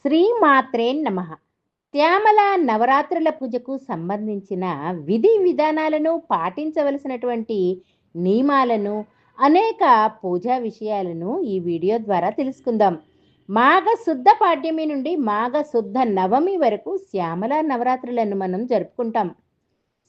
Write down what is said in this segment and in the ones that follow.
శ్రీమాత్రే నమః. శ్యామల నవరాత్రుల పూజకు సంబంధించిన విధి విధానాలను పాటించవలసినటువంటి నియమాలను అనేక పూజా విషయాలను ఈ వీడియో ద్వారా తెలుసుకుందాం. మాఘ శుద్ధ పాడ్యమి నుండి మాఘ శుద్ధ నవమి వరకు శ్యామల నవరాత్రులను మనం జరుపుకుంటాం.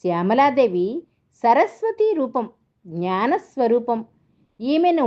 శ్యామలాదేవి సరస్వతి రూపం, జ్ఞాన స్వరూపం. ఈమెను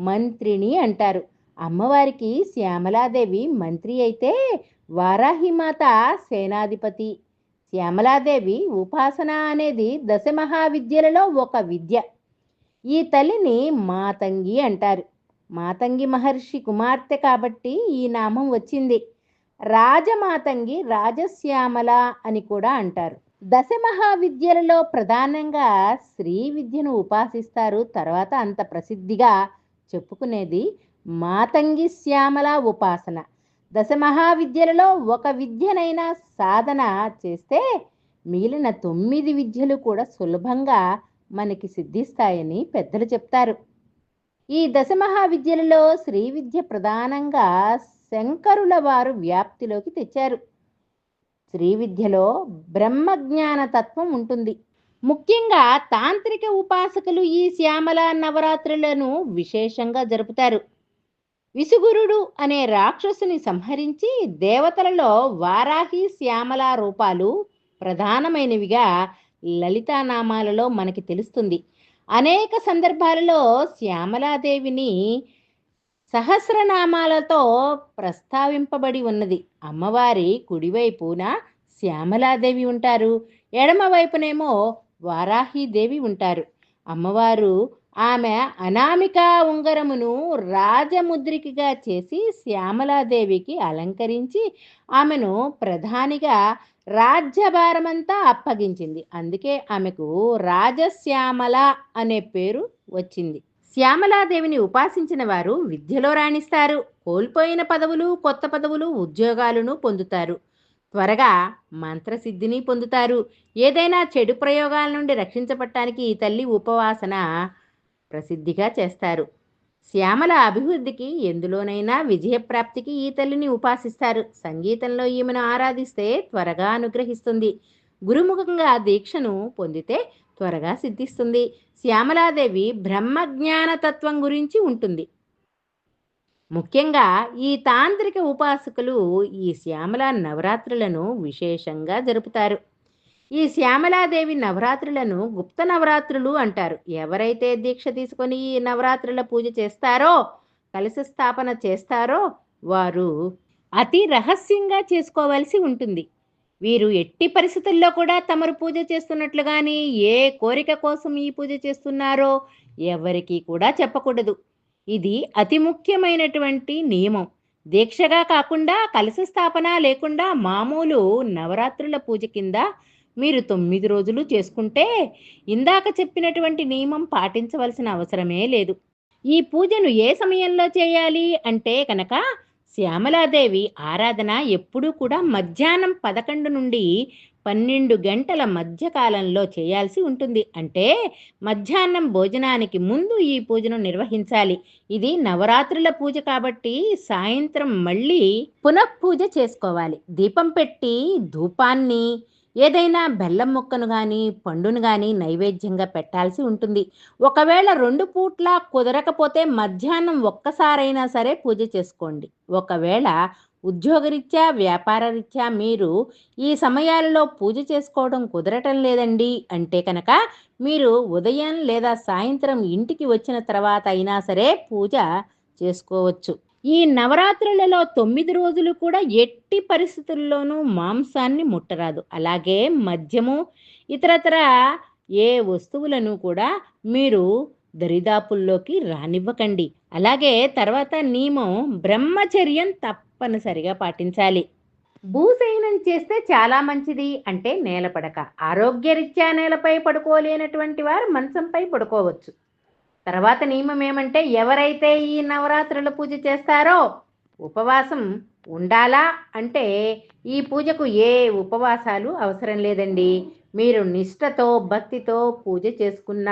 మంత్రిని అంటారు. అమ్మవారికి శ్యామలాదేవి మంత్రి అయితే వారాహిమాత సేనాధిపతి. శ్యామలాదేవి ఉపాసన అనేది దశమహావిద్యలలో ఒక విద్య. ఈ తల్లిని మాతంగి అంటారు. మాతంగి మహర్షి కుమార్తె కాబట్టి ఈ నామం వచ్చింది. రాజమాతంగి, రాజశ్యామల అని కూడా అంటారు. దశమహావిద్యలలో ప్రధానంగా శ్రీ విద్యను ఉపాసిస్తారు. తర్వాత అంత ప్రసిద్ధిగా చెప్పుకునేది మాతంగి శ్యామల ఉపాసన. దశమహావిద్యలలో ఒక విద్యనైనా సాధన చేస్తే మిగిలిన 9 విద్యలు కూడా సులభంగా మనకి సిద్ధిస్తాయని పెద్దలు చెప్తారు. ఈ దశమహావిద్యలలో శ్రీ విద్య ప్రధానంగా శంకరుల వారు వ్యాప్తిలోకి తెచ్చారు. శ్రీ విద్యలో బ్రహ్మజ్ఞాన తత్వం ఉంటుంది. ముఖ్యంగా తాంత్రిక ఉపాసకులు ఈ శ్యామల నవరాత్రులను విశేషంగా జరుపుతారు. విసుగురుడు అనే రాక్షసుని సంహరించి దేవతలలో వారాహి, శ్యామల రూపాలు ప్రధానమైనవిగా లలితానామాలలో మనకి తెలుస్తుంది. అనేక సందర్భాలలో శ్యామలాదేవిని సహస్రనామాలతో ప్రస్తావింపబడి ఉన్నది. అమ్మవారి కుడివైపున శ్యామలాదేవి ఉంటారు, ఎడమ వైపునేమో వారాహిదేవి ఉంటారు. అమ్మవారు ఆమె అనామికా ఉంగరమును రాజముద్రికగా చేసి శ్యామలాదేవికి అలంకరించి ఆమెను ప్రధానిగా రాజ్యభారమంతా అప్పగించింది. అందుకే ఆమెకు రాజశ్యామల అనే పేరు వచ్చింది. శ్యామలాదేవిని ఉపాసించిన వారు విద్యలో రాణిస్తారు. కోల్పోయిన పదవులు, కొత్త పదవులు, ఉద్యోగాలను పొందుతారు. త్వరగా మంత్రసిద్ధిని పొందుతారు. ఏదైనా చెడు ప్రయోగాల నుండి రక్షించబడటానికి ఈ తల్లి ఉపవాసన ప్రసిద్ధిగా చేస్తారు. శ్యామల అభివృద్ధికి, ఎందులోనైనా విజయప్రాప్తికి ఈ తల్లిని ఉపాసిస్తారు. సంగీతంలో ఈమెను ఆరాధిస్తే త్వరగా అనుగ్రహిస్తుంది. గురుముఖంగా దీక్షను పొందితే త్వరగా సిద్ధిస్తుంది. శ్యామలాదేవి బ్రహ్మజ్ఞాన తత్వం గురించి ఉంటుంది. ముఖ్యంగా ఈ తాంత్రిక ఉపాసకులు ఈ శ్యామల నవరాత్రులను విశేషంగా జరుపుతారు. ఈ శ్యామలాదేవి నవరాత్రులను గుప్త నవరాత్రులు అంటారు. ఎవరైతే దీక్ష తీసుకొని ఈ నవరాత్రుల పూజ చేస్తారో, కలశ స్థాపన చేస్తారో వారు అతి రహస్యంగా చేసుకోవలసి ఉంటుంది. వీరు ఎట్టి పరిస్థితుల్లో కూడా తమరు పూజ చేస్తున్నట్లు కానీ, ఏ కోరిక కోసం ఈ పూజ చేస్తున్నారో ఎవరికీ కూడా చెప్పకూడదు. ఇది అతి ముఖ్యమైనటువంటి నియమం. దీక్షగా కాకుండా, కలశ స్థాపన లేకుండా మామూలు నవరాత్రుల పూజ కింద మీరు 9 రోజులు చేసుకుంటే ఇందాక చెప్పినటువంటి నియమం పాటించవలసిన అవసరమే లేదు. ఈ పూజను ఏ సమయంలో చేయాలి అంటే కనుక శ్యామలాదేవి ఆరాధన ఎప్పుడూ కూడా మధ్యాహ్నం 11 నుండి 12 గంటల మధ్యకాలంలో చేయాల్సి ఉంటుంది. అంటే మధ్యాహ్నం భోజనానికి ముందు ఈ పూజను నిర్వహించాలి. ఇది నవరాత్రుల పూజ కాబట్టి సాయంత్రం మళ్ళీ పునఃపూజ చేసుకోవాలి. దీపం పెట్టి ధూపాన్ని, ఏదైనా బెల్లం ముక్కను కానీ, పండును కానీ నైవేద్యంగా పెట్టాల్సి ఉంటుంది. ఒకవేళ 2 పూట్ల కుదరకపోతే మధ్యాహ్నం ఒక్కసారైనా సరే పూజ చేసుకోండి. ఒకవేళ ఉద్యోగరీత్యా, వ్యాపారరీత్యా మీరు ఈ సమయాలలో పూజ చేసుకోవడం కుదరటం లేదండి అంటే కనుక మీరు ఉదయం లేదా సాయంత్రం ఇంటికి వచ్చిన తర్వాత అయినా సరే పూజ చేసుకోవచ్చు. ఈ నవరాత్రులలో 9 రోజులు కూడా ఎట్టి పరిస్థితుల్లోనూ మాంసాన్ని ముట్టరాదు. అలాగే మద్యము, ఇతరతర ఏ వస్తువులను కూడా మీరు దరిదాపుల్లోకి రానివ్వకండి. అలాగే తర్వాత నియమం బ్రహ్మచర్యం తప్పనిసరిగా పాటించాలి. భూశయనం చేస్తే చాలా మంచిది అంటే నేలపడక. ఆరోగ్యరీత్యా నేలపై పడుకోలేనటువంటి వారు మంచంపై పడుకోవచ్చు. తర్వాత నియమం ఏమంటే ఎవరైతే ఈ నవరాత్రుల పూజ చేస్తారో ఉపవాసం ఉండాలా అంటే ఈ పూజకు ఏ ఉపవాసాలు అవసరం లేదండి. మీరు నిష్ఠతో, భక్తితో పూజ చేసుకున్న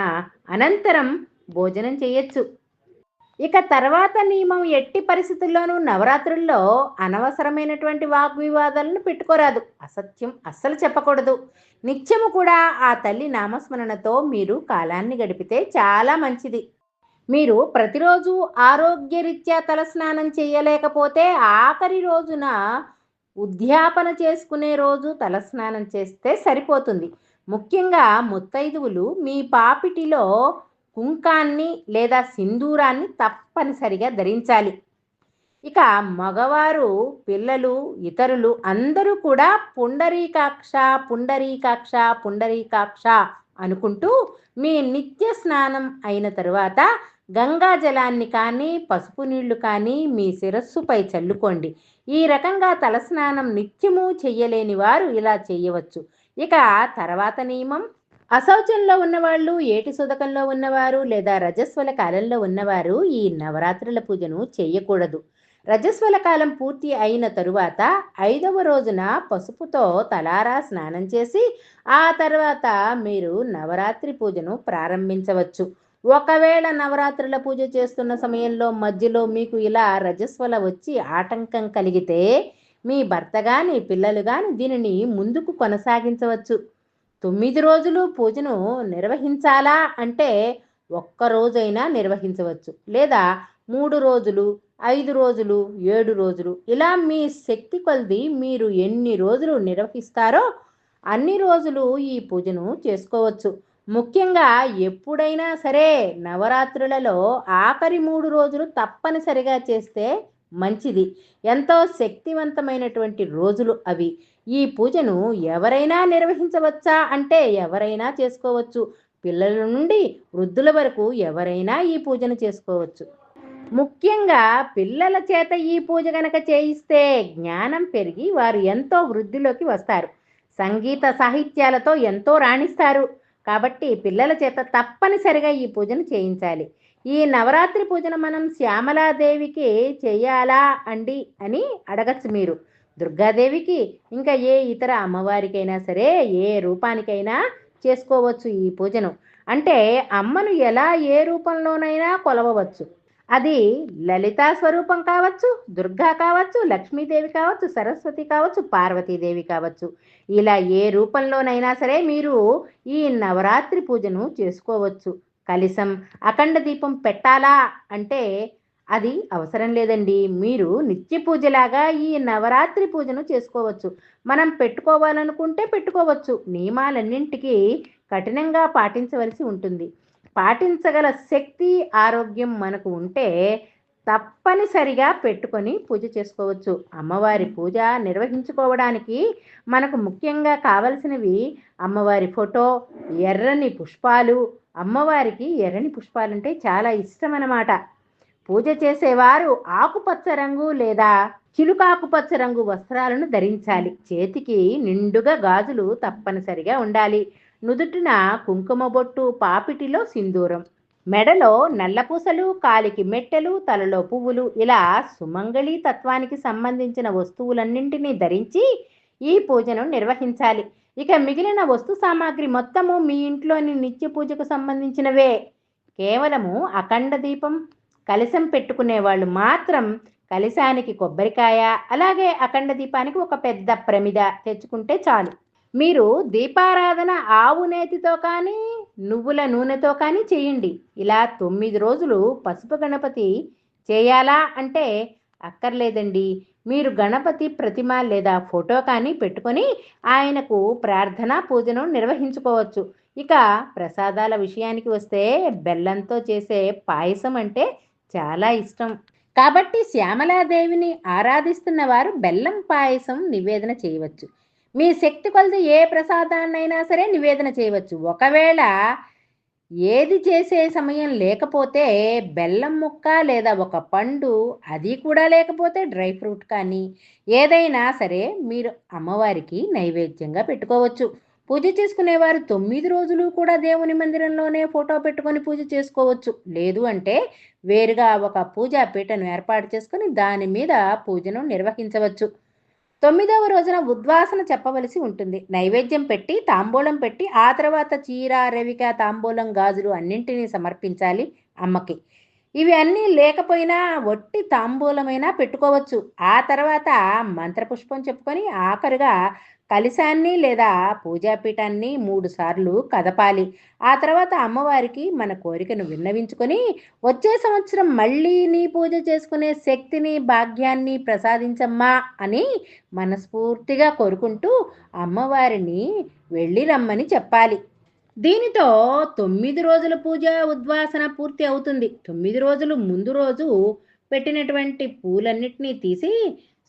అనంతరం భోజనం చేయొచ్చు. ఇక తర్వాత నియమం ఎట్టి పరిస్థితుల్లోనూ నవరాత్రుల్లో అనవసరమైనటువంటి వాగ్వివాదాలను పెట్టుకోరాదు. అసత్యం అస్సలు చెప్పకూడదు. నిత్యము కూడా ఆ తల్లి నామస్మరణతో మీరు కాలాన్ని గడిపితే చాలా మంచిది. మీరు ప్రతిరోజు ఆరోగ్యరీత్యా తలస్నానం చేయలేకపోతే ఆఖరి రోజున ఉద్యాపన చేసుకునే రోజు తలస్నానం చేస్తే సరిపోతుంది. ముఖ్యంగా ముత్తైదువులు మీ పాపిటిలో కుంకాన్ని లేదా సింధూరాన్ని తప్పనిసరిగా ధరించాలి. ఇక మగవారు, పిల్లలు, ఇతరులు అందరూ కూడా పుండరీకాక్ష, పుండరీకాక్ష, పుండరీకాక్ష అనుకుంటూ మీ నిత్య స్నానం అయిన తరువాత గంగా జలాన్ని కానీ, పసుపు నీళ్లు కానీ మీ శిరస్సుపై చల్లుకోండి. ఈ రకంగా తలస్నానం నిత్యము చెయ్యలేని వారు ఇలా చేయవచ్చు. ఇక తర్వాత నియమం, అశౌచంలో ఉన్నవాళ్ళు, ఏటి సుదకంలో ఉన్నవారు లేదా రజస్వల కాలంలో ఉన్నవారు ఈ నవరాత్రుల పూజను చేయకూడదు. రజస్వల కాలం పూర్తి అయిన తరువాత 5వ రోజున పసుపుతో తలారా స్నానం చేసి ఆ తర్వాత మీరు నవరాత్రి పూజను ప్రారంభించవచ్చు. ఒకవేళ నవరాత్రుల పూజ చేస్తున్న సమయంలో మధ్యలో మీకు ఇలా రజస్వల వచ్చి ఆటంకం కలిగితే మీ భర్త గాని, పిల్లలు గాని దీనిని ముందుకు కొనసాగించవచ్చు. 9 రోజులు పూజను నిర్వహించాలా అంటే ఒక్క రోజైనా నిర్వహించవచ్చు. లేదా 3 రోజులు, 5 రోజులు, 7 రోజులు ఇలా మీ శక్తి కొలది మీరు ఎన్ని రోజులు నిర్వహిస్తారో అన్ని రోజులు ఈ పూజను చేసుకోవచ్చు. ముఖ్యంగా ఎప్పుడైనా సరే నవరాత్రులలో ఆఖరి 3 రోజులు తప్పనిసరిగా చేస్తే మంచిది. ఎంతో శక్తివంతమైనటువంటి రోజులు అవి. ఈ పూజను ఎవరైనా నిర్వహించవచ్చా అంటే ఎవరైనా చేసుకోవచ్చు. పిల్లల నుండి వృద్ధుల వరకు ఎవరైనా ఈ పూజను చేసుకోవచ్చు. ముఖ్యంగా పిల్లల చేత ఈ పూజ గనక చేయిస్తే జ్ఞానం పెరిగి వారు ఎంతో వృద్ధిలోకి వస్తారు. సంగీత సాహిత్యాలతో ఎంతో రాణిస్తారు. కాబట్టి పిల్లల చేత తప్పనిసరిగా ఈ పూజను చేయించాలి. ఈ నవరాత్రి పూజను మనం శ్యామలాదేవికి చేయాలా అండి అని అడగచ్చు మీరు. దుర్గాదేవికి, ఇంకా ఏ ఇతర అమ్మవారికైనా సరే ఏ రూపానికైనా చేసుకోవచ్చు ఈ పూజను. అంటే అమ్మను ఎలా ఏ రూపంలోనైనా కొలవవచ్చు. అది లలితా స్వరూపం కావచ్చు, దుర్గా కావచ్చు, లక్ష్మీదేవి కావచ్చు, సరస్వతి కావచ్చు, పార్వతీదేవి కావచ్చు. ఇలా ఏ రూపంలోనైనా సరే మీరు ఈ నవరాత్రి పూజను చేసుకోవచ్చు. కలశం, అఖండ దీపం పెట్టాలా అంటే అది అవసరం లేదండి. మీరు నిత్య పూజలాగా ఈ నవరాత్రి పూజను చేసుకోవచ్చు. మనం పెట్టుకోవాలనుకుంటే పెట్టుకోవచ్చు. నియమాలన్నింటికీ కఠినంగా పాటించవలసి ఉంటుంది. పాటించగల శక్తి, ఆరోగ్యం మనకు ఉంటే తప్పనిసరిగా పెట్టుకొని పూజ చేసుకోవచ్చు. అమ్మవారి పూజ నిర్వహించుకోవడానికి మనకు ముఖ్యంగా కావలసినవి అమ్మవారి ఫోటో, ఎర్రని పుష్పాలు. అమ్మవారికి ఎర్రని పుష్పాలంటే చాలా ఇష్టం అన్నమాట. పూజ చేసేవారు ఆకుపచ్చ రంగు లేదా చిలుకాకుపచ్చ రంగు వస్త్రాలను ధరించాలి. చేతికి నిండుగా గాజులు తప్పనిసరిగా ఉండాలి. నుదుటిన కుంకుమ బొట్టు, పాపిటిలో సింధూరం, మెడలో నల్లపూసలు, కాలికి మెట్టెలు, తలలో పువ్వులు ఇలా సుమంగళి తత్వానికి సంబంధించిన వస్తువులన్నింటినీ ధరించి ఈ పూజను నిర్వహించాలి. ఇక మిగిలిన వస్తు సామాగ్రి మొత్తము మీ ఇంట్లోని నిత్య పూజకు సంబంధించినవే. కేవలము అఖండ దీపం, కలశం పెట్టుకునే వాళ్ళు మాత్రం కలశానికి కొబ్బరికాయ, అలాగే అఖండ దీపానికి ఒక పెద్ద ప్రమిద తెచ్చుకుంటే చాలు. మీరు దీపారాధన ఆవు నేతితో కానీ, నువ్వుల నూనెతో కానీ చేయండి. ఇలా 9 రోజులు పసుపు గణపతి చేయాలా అంటే అక్కర్లేదండి. మీరు గణపతి ప్రతిమ లేదా ఫోటో కానీ పెట్టుకొని ఆయనకు ప్రార్థనా పూజను నిర్వహించుకోవచ్చు. ఇక ప్రసాదాల విషయానికి వస్తే బెల్లంతో చేసే పాయసం అంటే చాలా ఇష్టం. కాబట్టి శ్యామలాదేవిని ఆరాధిస్తున్న వారు బెల్లం పాయసం నివేదన చేయవచ్చు. మీ శక్తి కొలది ఏ ప్రసాదాన్నైనా సరే నివేదన చేయవచ్చు. ఒకవేళ ఏది చేసే సమయం లేకపోతే బెల్లం ముక్క లేదా ఒక పండు, అది కూడా లేకపోతే డ్రై ఫ్రూట్ కానీ ఏదైనా సరే మీరు అమ్మవారికి నైవేద్యంగా పెట్టుకోవచ్చు. పూజ చేసుకునేవారు 9 రోజులు కూడా దేవుని మందిరంలోనే ఫోటో పెట్టుకొని పూజ చేసుకోవచ్చు. లేదు అంటే వేరుగా ఒక పూజా పీటను ఏర్పాటు చేసుకొని దాని మీద పూజను నిర్వహించవచ్చు. 9వ రోజున ఉద్వాసన చెప్పవలసి ఉంటుంది. నైవేద్యం పెట్టి, తాంబూలం పెట్టి ఆ తర్వాత చీర, రవిక, తాంబూలం, గాజులు అన్నింటినీ సమర్పించాలి అమ్మకి. ఇవి అన్నీ లేకపోయినా వట్టి తాంబూలమైనా పెట్టుకోవచ్చు. ఆ తర్వాత మంత్రపుష్పం చెప్పుకొని ఆఖరుగా కలశాన్ని లేదా పూజాపీఠాన్ని 3 సార్లు కదపాలి. ఆ తర్వాత అమ్మవారికి మన కోరికను విన్నవించుకొని, వచ్చే సంవత్సరం మళ్ళీ నీ పూజ చేసుకునే శక్తిని, భాగ్యాన్ని ప్రసాదించమ్మా అని మనస్ఫూర్తిగా కోరుకుంటూ అమ్మవారిని వెళ్ళి రమ్మని చెప్పాలి. దీనితో 9 రోజుల పూజ, ఉద్వాసన పూర్తి అవుతుంది. 9 రోజులు ముందు రోజు పెట్టినటువంటి పూలన్నిటిని తీసి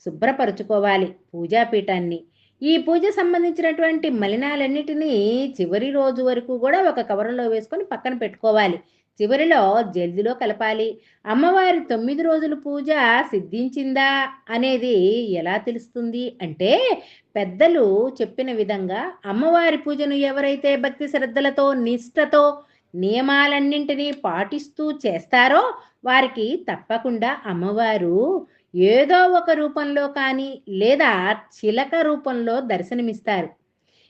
శుభ్రపరుచుకోవాలి పూజా పీఠాన్ని. ఈ పూజ సంబంధించినటువంటి మలినాలన్నిటినీ చివరి రోజు వరకు గూడా ఒక కవరులో వేసుకొని పక్కన పెట్టుకోవాలి. చివరిలో జల్దిలో కలపాలి. అమ్మవారి 9 రోజుల పూజ సిద్ధించిందా అనేది ఎలా తెలుస్తుంది అంటే, పెద్దలు చెప్పిన విధంగా అమ్మవారి పూజను ఎవరైతే భక్తి శ్రద్ధలతో, నిష్టతో, నియమాలన్నింటినీ పాటిస్తూ చేస్తారో వారికి తప్పకుండా అమ్మవారు ఏదో ఒక రూపంలో కానీ, లేదా చిలక రూపంలో దర్శనమిస్తారు.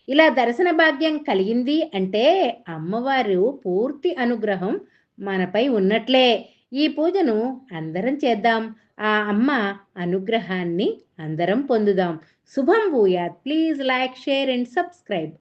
ఇలా దర్శన భాగ్యం కలిగింది అంటే అమ్మవారు పూర్తి అనుగ్రహం మనపై ఉన్నట్లే. ఈ పూజను అందరం చేద్దాం. ఆ అమ్మ అనుగ్రహాన్ని అందరం పొందుదాం. శుభం భూయాత్. Please like, share and subscribe.